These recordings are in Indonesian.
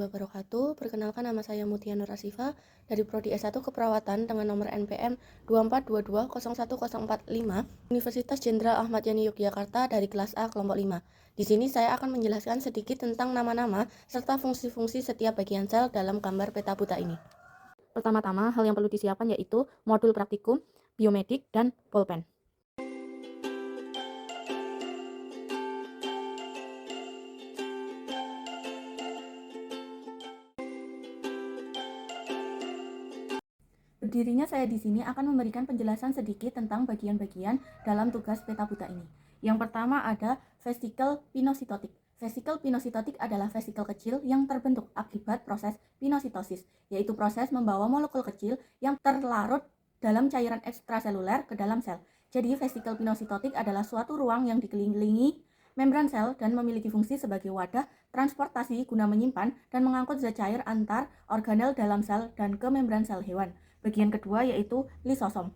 wabarakatuh. Perkenalkan nama saya Mutia Nur Asifa dari Prodi S1 Keperawatan dengan nomor NPM 24220145 Universitas Jenderal Ahmad Yani Yogyakarta dari kelas A kelompok 5. Di sini saya akan menjelaskan sedikit tentang nama-nama serta fungsi-fungsi setiap bagian sel dalam gambar peta buta ini. Pertama-tama, hal yang perlu disiapkan yaitu modul praktikum, biomedik, dan pulpen. Berdirinya saya di sini akan memberikan penjelasan sedikit tentang bagian-bagian dalam tugas peta buta ini. Yang pertama ada vesikel pinositotik. Vesikel pinositotik adalah vesikel kecil yang terbentuk akibat proses pinositosis, yaitu proses membawa molekul kecil yang terlarut dalam cairan ekstraseluler ke dalam sel. Jadi vesikel pinositotik adalah suatu ruang yang dikelilingi membran sel dan memiliki fungsi sebagai wadah transportasi guna menyimpan dan mengangkut zat cair antar organel dalam sel dan ke membran sel hewan. Bagian kedua yaitu lisosom.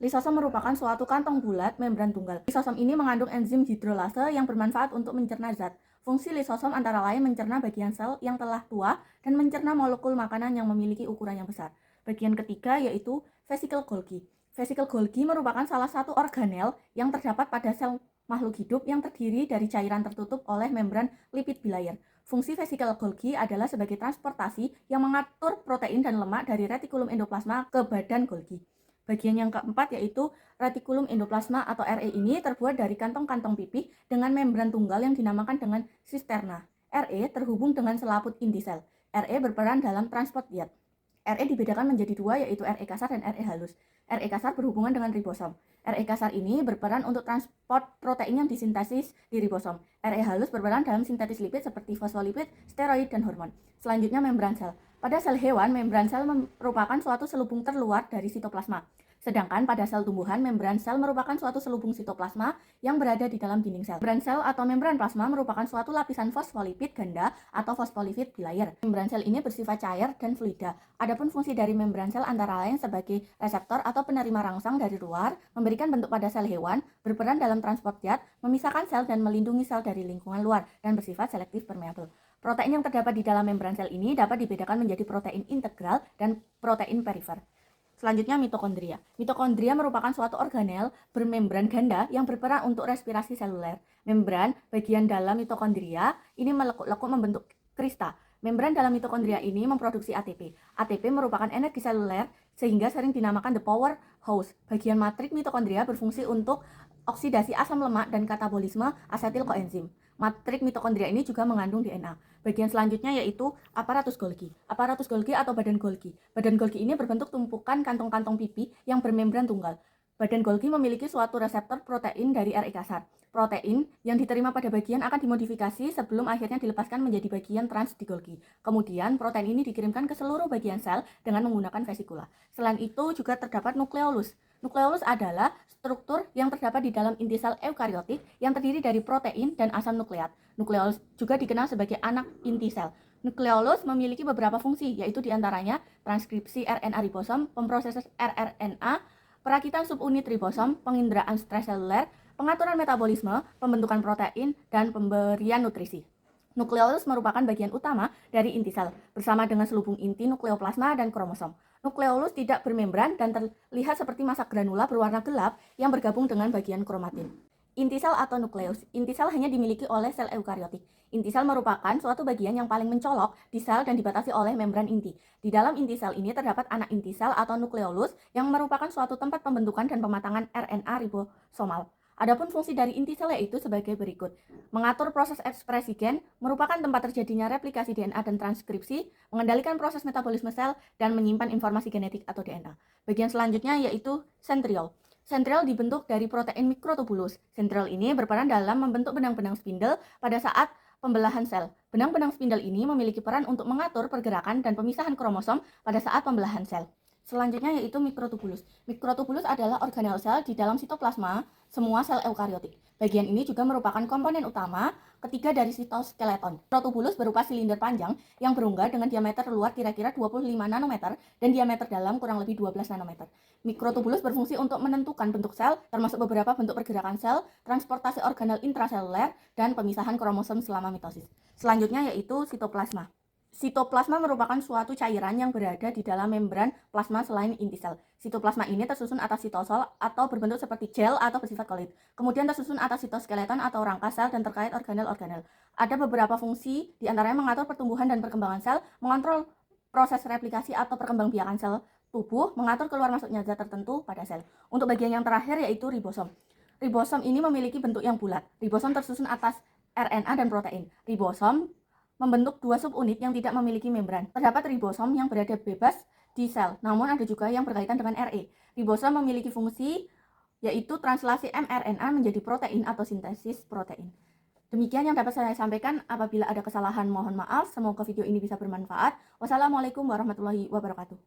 Lisosom merupakan suatu kantong bulat membran tunggal. Lisosom ini mengandung enzim hidrolase yang bermanfaat untuk mencerna zat. Fungsi lisosom antara lain mencerna bagian sel yang telah tua dan mencerna molekul makanan yang memiliki ukuran yang besar. Bagian ketiga yaitu vesikel Golgi. Vesikel Golgi merupakan salah satu organel yang terdapat pada sel makhluk hidup yang terdiri dari cairan tertutup oleh membran lipid bilayer. Fungsi vesikel Golgi adalah sebagai transportasi yang mengatur protein dan lemak dari retikulum endoplasma ke badan Golgi. Bagian yang keempat yaitu retikulum endoplasma atau RE ini terbuat dari kantong-kantong pipih dengan membran tunggal yang dinamakan dengan sisterna. RE terhubung dengan selaput inti sel. RE berperan dalam transport diet. RE dibedakan menjadi dua yaitu RE kasar dan RE halus. RE kasar berhubungan dengan ribosom. RE kasar ini berperan untuk transport protein yang disintesis di ribosom. RE halus berperan dalam sintetis lipid seperti fosfolipid, steroid, dan hormon. Selanjutnya membran sel. Pada sel hewan, membran sel merupakan suatu selubung terluar dari sitoplasma. Sedangkan pada sel tumbuhan, membran sel merupakan suatu selubung sitoplasma yang berada di dalam dinding sel. Membran sel atau membran plasma merupakan suatu lapisan fosfolipid ganda atau fosfolipid bilayer. Membran sel ini bersifat cair dan fluida. Adapun fungsi dari membran sel antara lain sebagai reseptor atau penerima rangsang dari luar, memberikan bentuk pada sel hewan, berperan dalam transport zat, memisahkan sel dan melindungi sel dari lingkungan luar, dan bersifat selektif permeabel. Protein yang terdapat di dalam membran sel ini dapat dibedakan menjadi protein integral dan protein perifer. Selanjutnya mitokondria. Mitokondria merupakan suatu organel bermembran ganda yang berperan untuk respirasi seluler. Membran bagian dalam mitokondria ini melekuk-lekuk membentuk krista. Membran dalam mitokondria ini memproduksi ATP. ATP merupakan energi seluler sehingga sering dinamakan the powerhouse. Bagian matrik mitokondria berfungsi untuk oksidasi asam lemak dan katabolisme asetil koenzim. Matrik mitokondria ini juga mengandung DNA. Bagian selanjutnya yaitu aparatus Golgi. Aparatus Golgi atau badan Golgi. Badan Golgi ini berbentuk tumpukan kantong-kantong pipih yang bermembran tunggal. Badan Golgi memiliki suatu reseptor protein dari RE kasar. Protein yang diterima pada bagian akan dimodifikasi sebelum akhirnya dilepaskan menjadi bagian trans di Golgi. Kemudian protein ini dikirimkan ke seluruh bagian sel dengan menggunakan vesikula. Selain itu juga terdapat nukleolus. Nukleolus adalah struktur yang terdapat di dalam inti sel eukariotik yang terdiri dari protein dan asam nukleat. Nukleolus juga dikenal sebagai anak inti sel. Nukleolus memiliki beberapa fungsi, yaitu diantaranya transkripsi RNA ribosom, pemrosesan rRNA, perakitan subunit ribosom, penginderaan stres seluler, pengaturan metabolisme, pembentukan protein, dan pemberian nutrisi. Nukleolus merupakan bagian utama dari inti sel, bersama dengan selubung inti nukleoplasma dan kromosom. Nukleolus tidak bermembran dan terlihat seperti massa granula berwarna gelap yang bergabung dengan bagian kromatin. Inti sel atau nukleus. Inti sel hanya dimiliki oleh sel eukariotik. Inti sel merupakan suatu bagian yang paling mencolok di sel dan dibatasi oleh membran inti. Di dalam inti sel ini terdapat anak inti sel atau nukleolus yang merupakan suatu tempat pembentukan dan pematangan RNA ribosomal. Adapun fungsi dari inti sel yaitu sebagai berikut. Mengatur proses ekspresi gen, merupakan tempat terjadinya replikasi DNA dan transkripsi, mengendalikan proses metabolisme sel, dan menyimpan informasi genetik atau DNA. Bagian selanjutnya yaitu sentriol. Sentriol dibentuk dari protein mikrotubulus. Sentriol ini berperan dalam membentuk benang-benang spindle pada saat pembelahan sel. Benang-benang spindle ini memiliki peran untuk mengatur pergerakan dan pemisahan kromosom pada saat pembelahan sel. Selanjutnya yaitu mikrotubulus. Mikrotubulus adalah organel sel di dalam sitoplasma semua sel eukariotik. Bagian ini juga merupakan komponen utama ketiga dari sitoskeleton. Mikrotubulus berupa silinder panjang yang berongga dengan diameter luar kira-kira 25 nanometer dan diameter dalam kurang lebih 12 nanometer. Mikrotubulus berfungsi untuk menentukan bentuk sel, termasuk beberapa bentuk pergerakan sel, transportasi organel intraseluler, dan pemisahan kromosom selama mitosis. Selanjutnya yaitu sitoplasma. Sitoplasma merupakan suatu cairan yang berada di dalam membran plasma selain inti sel. Sitoplasma ini tersusun atas sitosol atau berbentuk seperti gel atau bersifat kolit. Kemudian tersusun atas sitoskeleton atau rangka sel dan terkait organel-organel. Ada beberapa fungsi, diantaranya mengatur pertumbuhan dan perkembangan sel, mengontrol proses replikasi atau perkembangbiakan sel tubuh, mengatur keluar masuknya zat tertentu pada sel. Untuk bagian yang terakhir yaitu ribosom. Ribosom ini memiliki bentuk yang bulat. Ribosom tersusun atas RNA dan protein. Ribosom membentuk dua subunit yang tidak memiliki membran. Terdapat ribosom yang berada bebas di sel, namun ada juga yang berkaitan dengan RE. Ribosom memiliki fungsi yaitu translasi mRNA menjadi protein atau sintesis protein. Demikian yang dapat saya sampaikan. Apabila ada kesalahan mohon maaf. Semoga video ini bisa bermanfaat. Wassalamualaikum warahmatullahi wabarakatuh.